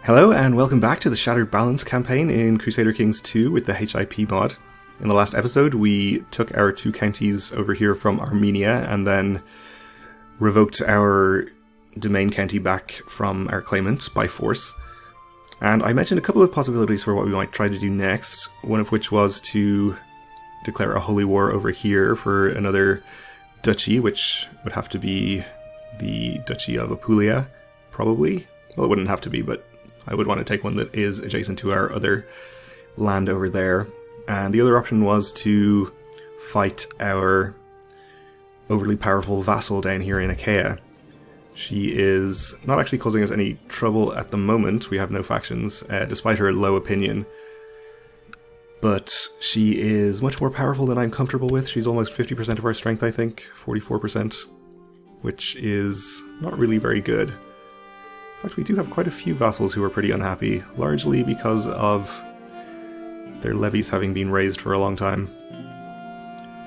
Hello and welcome back to the Shattered Balance campaign in Crusader Kings 2 with the HIP mod. In the last episode we took our two counties over here from Armenia and then revoked our domain county back from our claimant by force. And I mentioned a couple of possibilities for what we might try to do next, one of which was to declare a holy war over here for another duchy, which would have to be the Duchy of Apulia, probably. Well, it wouldn't have to be, but I would want to take one that is adjacent to our other land over there. And the other option was to fight our overly powerful vassal down here in Achaia. She is not actually causing us any trouble at the moment. We have no factions, despite her low opinion. But she is much more powerful than I'm comfortable with. She's almost 50% of our strength, I think. 44%. Which is not really very good. In fact, we do have quite a few vassals who are pretty unhappy, largely because of their levies having been raised for a long time.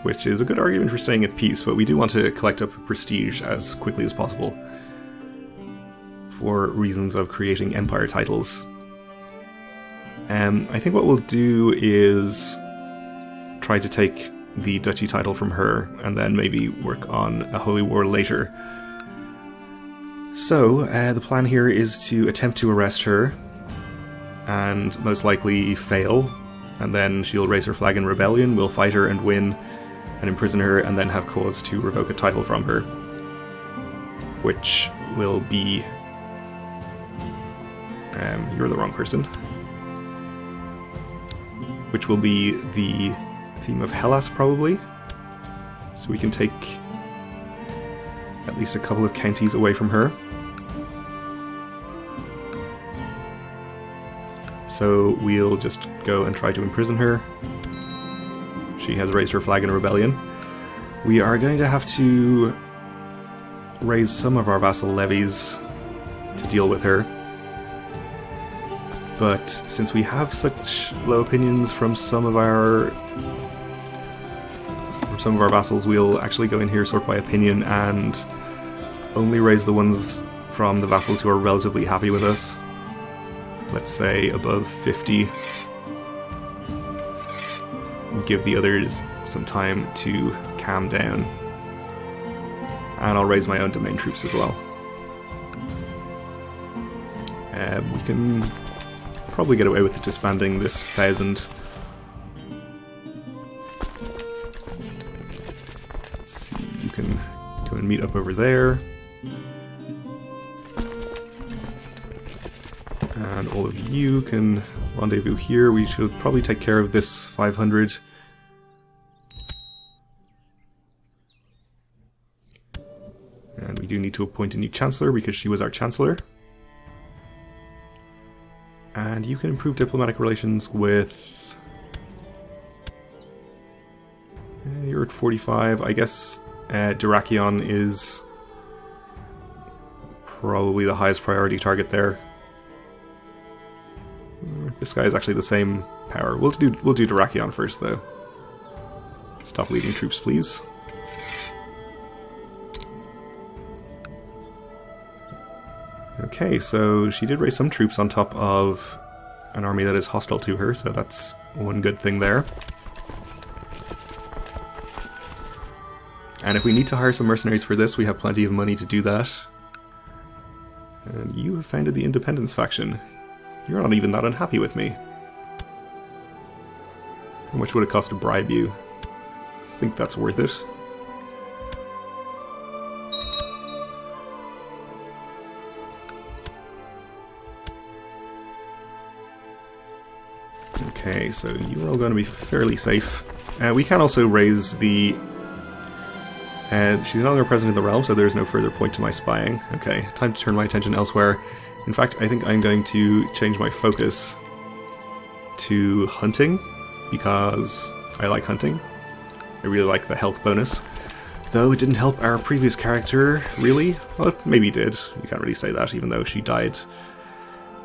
Which is a good argument for staying at peace, but we do want to collect up prestige as quickly as possible for reasons of creating empire titles. I think what we'll do is try to take the duchy title from her and then maybe work on a holy war later. So, the plan here is to attempt to arrest her and most likely fail, and then she'll raise her flag in rebellion, we'll fight her and win and imprison her and then have cause to revoke a title from her, which will be you're the wrong person, which will be the theme of Hellas probably, so we can take at least a couple of counties away from her. So we'll just go and try to imprison her. She has raised her flag in rebellion. We are going to have to raise some of our vassal levies to deal with her. But since we have such low opinions from some of our vassals, we'll actually go in here sort by opinion and only raise the ones from the vassals who are relatively happy with us. Let's say above 50. Give the others some time to calm down. And I'll raise my own domain troops as well. We can probably get away with disbanding this 1,000. Let's see, you can go and meet up over there. And all of you can rendezvous here. We should probably take care of this 500. And we do need to appoint a new chancellor because she was our chancellor. And you can improve diplomatic relations with... you're at 45. I guess Dyrrhachion is probably the highest priority target there. This guy is actually the same power. We'll do Dyrrhachion first, though. Stop leading troops, please. Okay, so she did raise some troops on top of an army that is hostile to her, so that's one good thing there. And if we need to hire some mercenaries for this, we have plenty of money to do that. And you have founded the Independence faction. You're not even that unhappy with me. How much would it cost to bribe you? I think that's worth it. Okay, so you're all going to be fairly safe. We can also raise the... she's no longer present in the realm, so there's no further point to my spying. Okay, time to turn my attention elsewhere. In fact, I think I'm going to change my focus to hunting, because I like hunting. I really like the health bonus. Though it didn't help our previous character, really. Well, maybe it did. You can't really say that, even though she died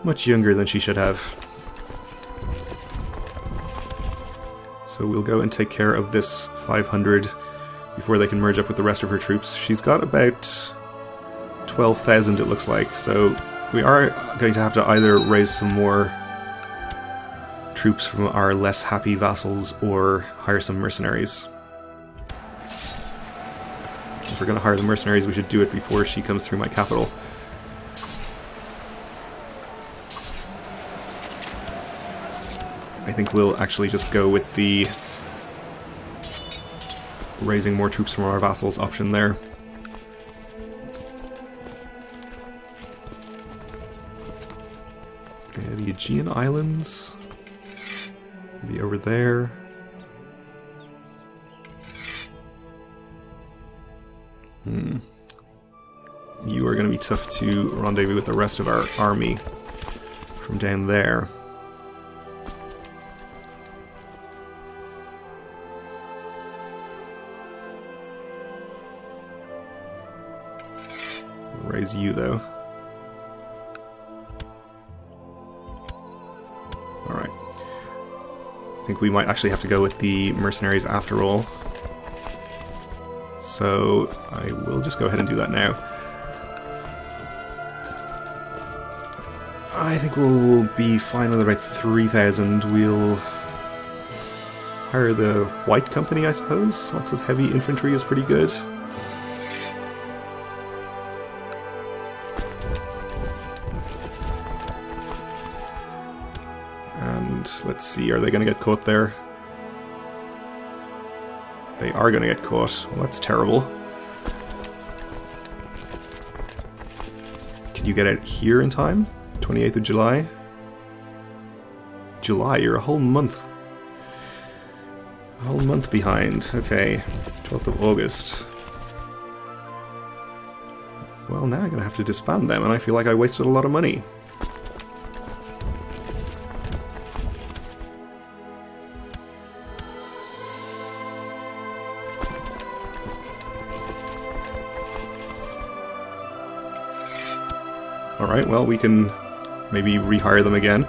much younger than she should have. So we'll go and take care of this 500 before they can merge up with the rest of her troops. She's got about 12,000 it looks like, so We are going to have to either raise some more troops from our less happy vassals or hire some mercenaries. If we're going to hire the mercenaries, we should do it before she comes through my capital. I think we'll actually just go with the raising more troops from our vassals option there. Okay, the Aegean Islands will be over there. You are going to be tough to rendezvous with the rest of our army from down there. Raise you, though. Alright. I think we might actually have to go with the mercenaries after all. So I will just go ahead and do that now. I think we'll be fine with about 3,000. We'll hire the White Company, I suppose. Lots of heavy infantry is pretty good. And let's see, are they going to get caught there? They are going to get caught. Well, that's terrible. Can you get out here in time? 28th of July? July, you're a whole month. A whole month behind. Okay, 12th of August. Well, now I'm going to have to disband them, and I feel like I wasted a lot of money. Alright, well, we can maybe rehire them again.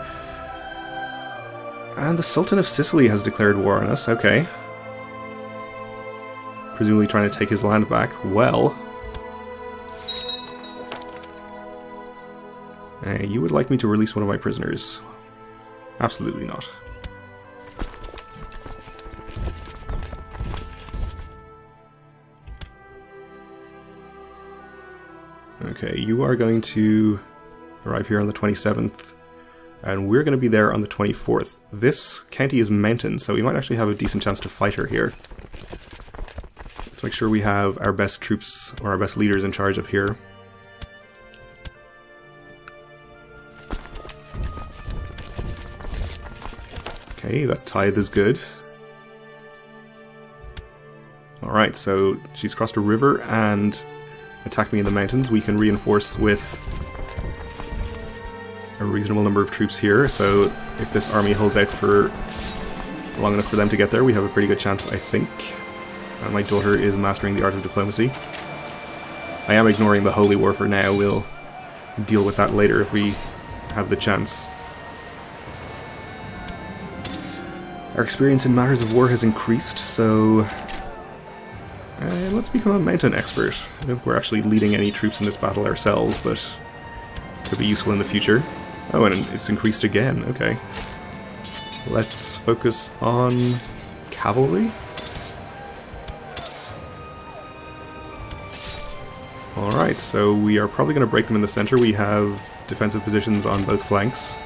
And the Sultan of Sicily has declared war on us, okay. Presumably trying to take his land back. Well, you would like me to release one of my prisoners? Absolutely not. Okay, you are going to arrive here on the 27th, and we're going to be there on the 24th. This county is mountain, so we might actually have a decent chance to fight her here. Let's make sure we have our best troops, or our best leaders in charge up here. Okay, that tithe is good. Alright, so she's crossed a river and attacked me in the mountains. We can reinforce with a reasonable number of troops here, so if this army holds out for long enough for them to get there, we have a pretty good chance, I think. And my daughter is mastering the art of diplomacy. I am ignoring the Holy War for now. We'll deal with that later if we have the chance. Our experience in matters of war has increased, so let's become a mountain expert. I don't think we're actually leading any troops in this battle ourselves, but could be useful in the future. Oh, and it's increased again, okay. Let's focus on cavalry. Alright, so we are probably going to break them in the center. We have defensive positions on both flanks.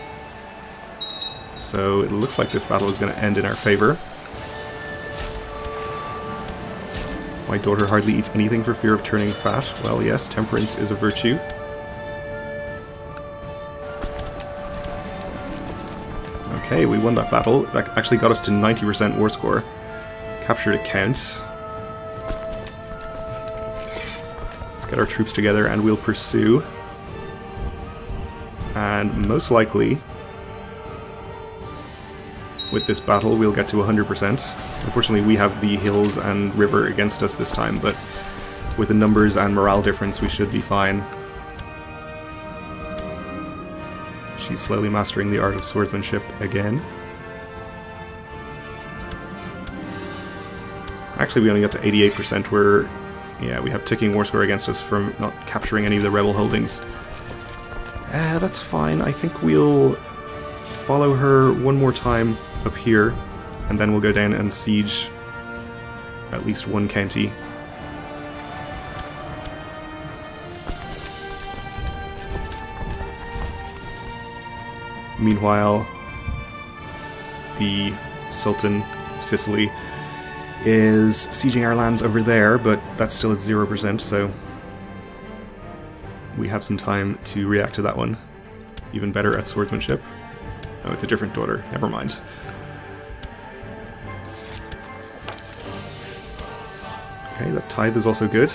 So it looks like this battle is going to end in our favor. My daughter hardly eats anything for fear of turning fat. Well, yes, temperance is a virtue. Okay, we won that battle. That actually got us to 90% war score. Captured a count. Let's get our troops together and we'll pursue. And most likely, with this battle, we'll get to 100%. Unfortunately, we have the hills and river against us this time, but with the numbers and morale difference, we should be fine. She's slowly mastering the art of swordsmanship again. Actually, we only got to 88%, where, yeah, we have ticking war score against us from not capturing any of the rebel holdings. That's fine. I think we'll follow her one more time up here, and then we'll go down and siege at least one county. Meanwhile, the Sultan of Sicily is sieging our lands over there, but that's still at 0%, so we have some time to react to that one. Even better at swordsmanship. Oh, it's a different daughter. Never mind. Okay, that tithe is also good.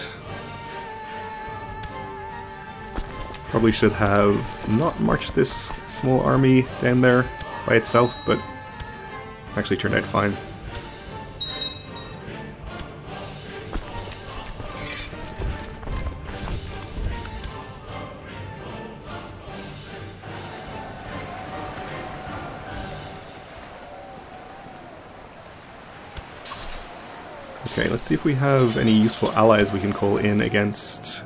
Probably should have not marched this small army down there by itself, but actually turned out fine. Okay, let's see if we have any useful allies we can call in against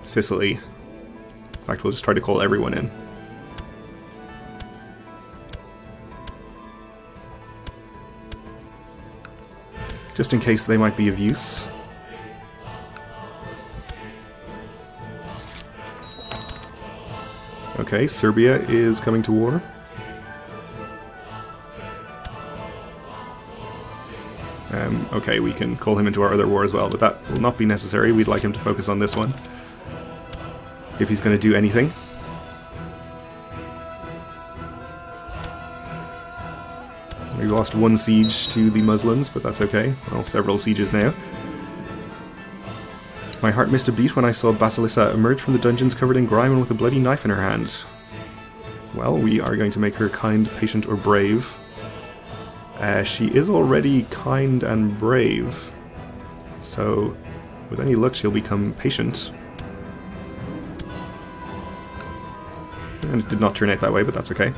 Sicily. In fact, we'll just try to call everyone in. Just in case they might be of use. Okay, Serbia is coming to war. Okay, we can call him into our other war as well, but that will not be necessary. We'd like him to focus on this one, if he's going to do anything. We lost one siege to the Muslims, but that's okay. Well, several sieges now. My heart missed a beat when I saw Basilissa emerge from the dungeons covered in grime and with a bloody knife in her hand. Well, we are going to make her kind, patient, or brave. She is already kind and brave, so with any luck she'll become patient. And it did not turn out that way, but that's okay.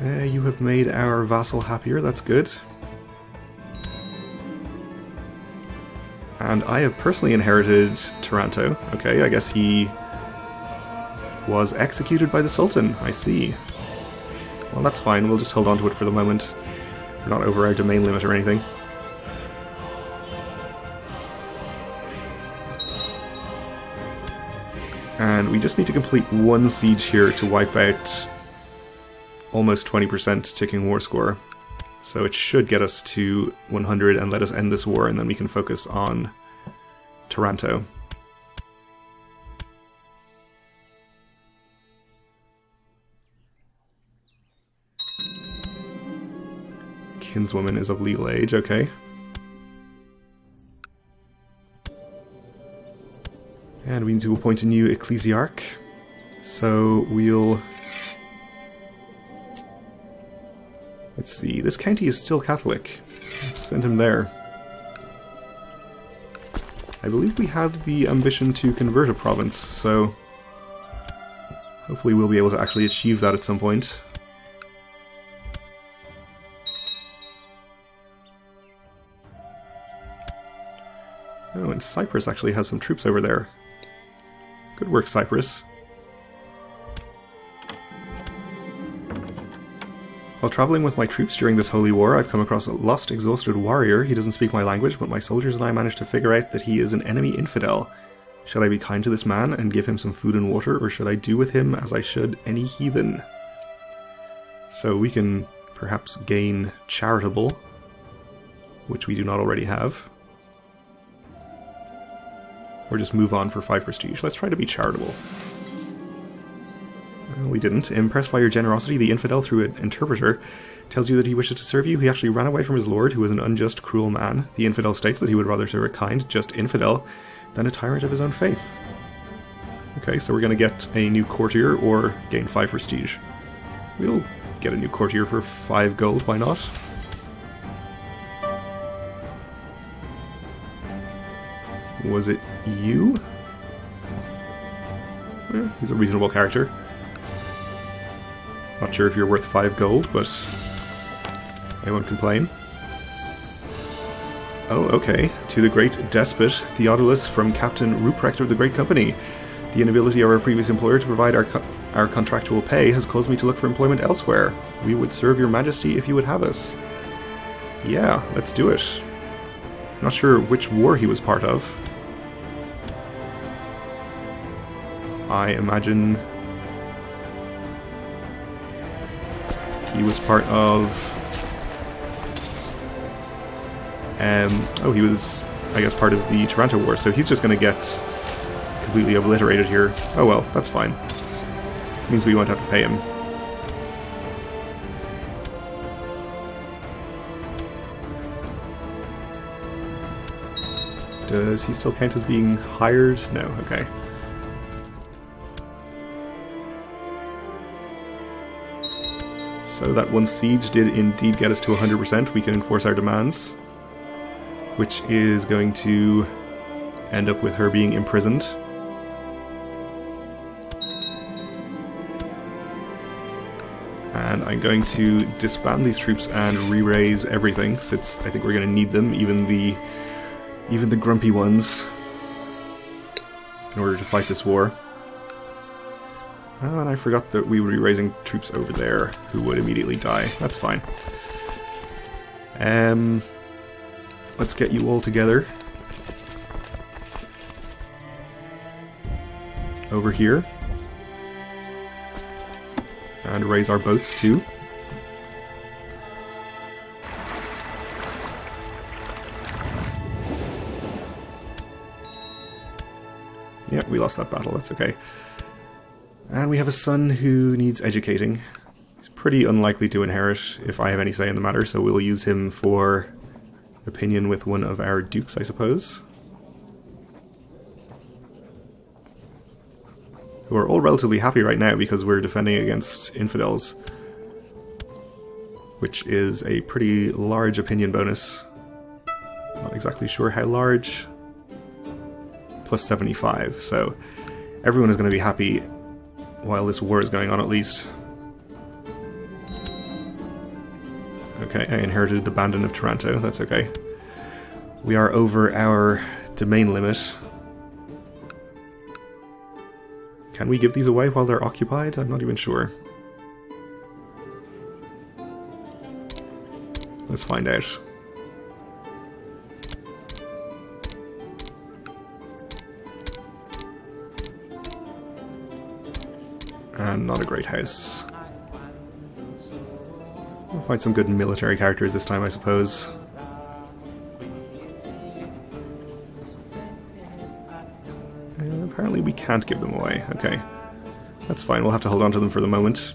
You have made our vassal happier, that's good. And I have personally inherited Taranto. Okay, I guess he was executed by the Sultan, I see. Well, that's fine, we'll just hold on to it for the moment. We're not over our domain limit or anything. And we just need to complete one siege here to wipe out almost 20% ticking war score. So it should get us to 100 and let us end this war, and then we can focus on Taranto. Kinswoman is of legal age, okay. And we need to appoint a new ecclesiarch. So we'll... Let's see, this county is still Catholic. Let's send him there. I believe we have the ambition to convert a province, so hopefully we'll be able to actually achieve that at some point. Oh, and Cyprus actually has some troops over there. Good work, Cyprus. While traveling with my troops during this holy war, I've come across a lost, exhausted warrior. He doesn't speak my language, but my soldiers and I managed to figure out that he is an enemy infidel. Should I be kind to this man and give him some food and water, or should I do with him as I should any heathen? So we can perhaps gain charitable, which we do not already have. Or just move on for 5 prestige. Let's try to be charitable. We didn't. Impressed by your generosity, the infidel, through an interpreter, tells you that he wishes to serve you. He actually ran away from his lord, who is an unjust, cruel man. The infidel states that he would rather serve a kind, just infidel than a tyrant of his own faith. Okay, so we're going to get a new courtier or gain 5 prestige. We'll get a new courtier for 5 gold, why not? Was it you? He's a reasonable character. Not sure if you're worth 5 gold, but I won't complain. Oh, okay. To the great despot, Theodulus from Captain Ruprecht of the Great Company. The inability of our previous employer to provide our contractual pay has caused me to look for employment elsewhere. We would serve your majesty if you would have us. Yeah, let's do it. Not sure which war he was part of. I imagine he was part of... oh, he was, I guess, part of the Taranto War, so he's just going to get completely obliterated here. Oh well, that's fine. Means we won't have to pay him. Does he still count as being hired? No, okay. So that one siege did indeed get us to 100%. We can enforce our demands, which is going to end up with her being imprisoned. And I'm going to disband these troops and re-raise everything, since I think we're going to need them, even the grumpy ones, in order to fight this war. Oh, and I forgot that we would be raising troops over there who would immediately die. That's fine. Let's get you all together. Over here. And raise our boats too. Yep, we lost that battle, that's okay. And we have a son who needs educating. He's pretty unlikely to inherit if I have any say in the matter, so we'll use him for opinion with one of our dukes, I suppose. Who are all relatively happy right now because we're defending against infidels. Which is a pretty large opinion bonus. Not exactly sure how large. Plus 75, so everyone is going to be happy while this war is going on, at least. Okay, I inherited the Bandon of Taranto, that's okay. We are over our domain limit. Can we give these away while they're occupied? I'm not even sure. Let's find out. And not a great house. We'll find some good military characters this time, I suppose. And apparently we can't give them away. Okay. That's fine, we'll have to hold on to them for the moment.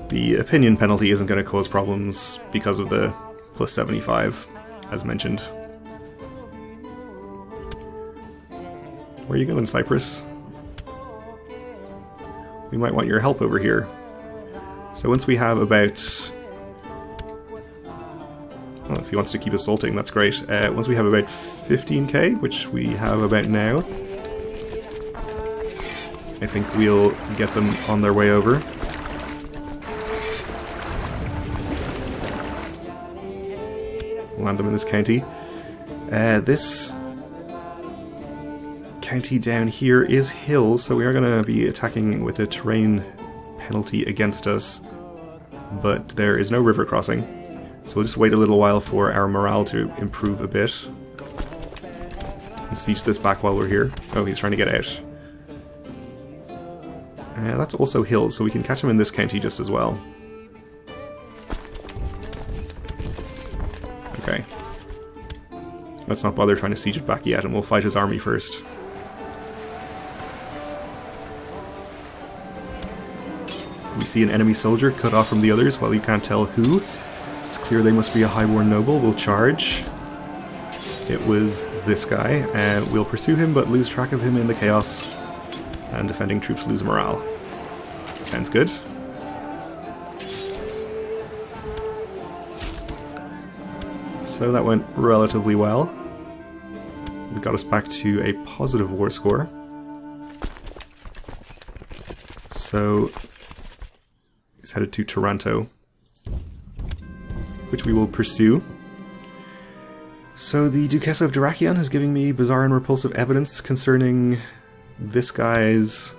The opinion penalty isn't going to cause problems because of the plus 75, as mentioned. Where are you going, Cyprus? We might want your help over here. So once we have about... Well, if he wants to keep assaulting, that's great. Once we have about 15k, which we have about now, I think we'll get them on their way over. Land them in this county. This county down here is hill, so we are going to be attacking with a terrain penalty against us, but there is no river crossing, so we'll just wait a little while for our morale to improve a bit. And siege this back while we're here. Oh, he's trying to get out. That's also hills, so we can catch him in this county just as well. Okay. Let's not bother trying to siege it back yet, and we'll fight his army first. We see an enemy soldier cut off from the others while you can't tell who. It's clear they must be a highborn noble. We'll charge. It was this guy. We'll pursue him but lose track of him in the chaos. And defending troops lose morale. Sounds good. So that went relatively well. It got us back to a positive war score. So he's headed to Taranto, which we will pursue. So the Duchess of Dyrrachion is giving me bizarre and repulsive evidence concerning this guy's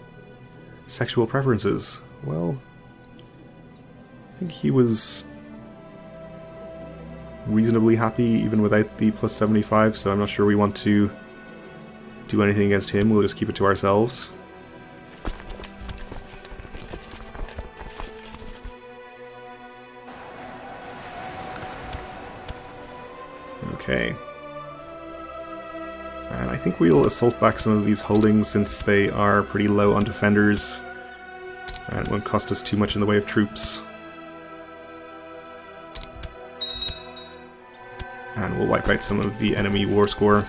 sexual preferences. Well, I think he was reasonably happy even without the plus 75, so I'm not sure we want to do anything against him. We'll just keep it to ourselves. Okay. And I think we'll assault back some of these holdings since they are pretty low on defenders and it won't cost us too much in the way of troops. And we'll wipe out some of the enemy war score.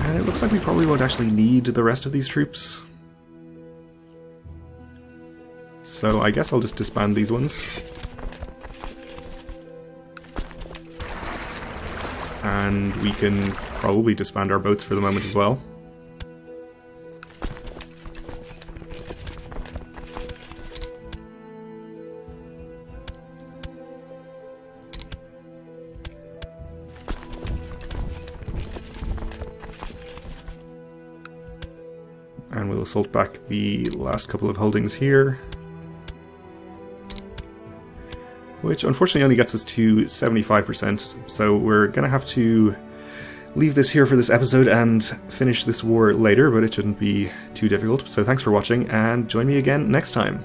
And it looks like we probably won't actually need the rest of these troops. So I guess I'll just disband these ones. And we can probably disband our boats for the moment as well. And we'll assault back the last couple of holdings here. Which unfortunately only gets us to 75%, so we're going to have to leave this here for this episode and finish this war later, but it shouldn't be too difficult. So thanks for watching, and join me again next time.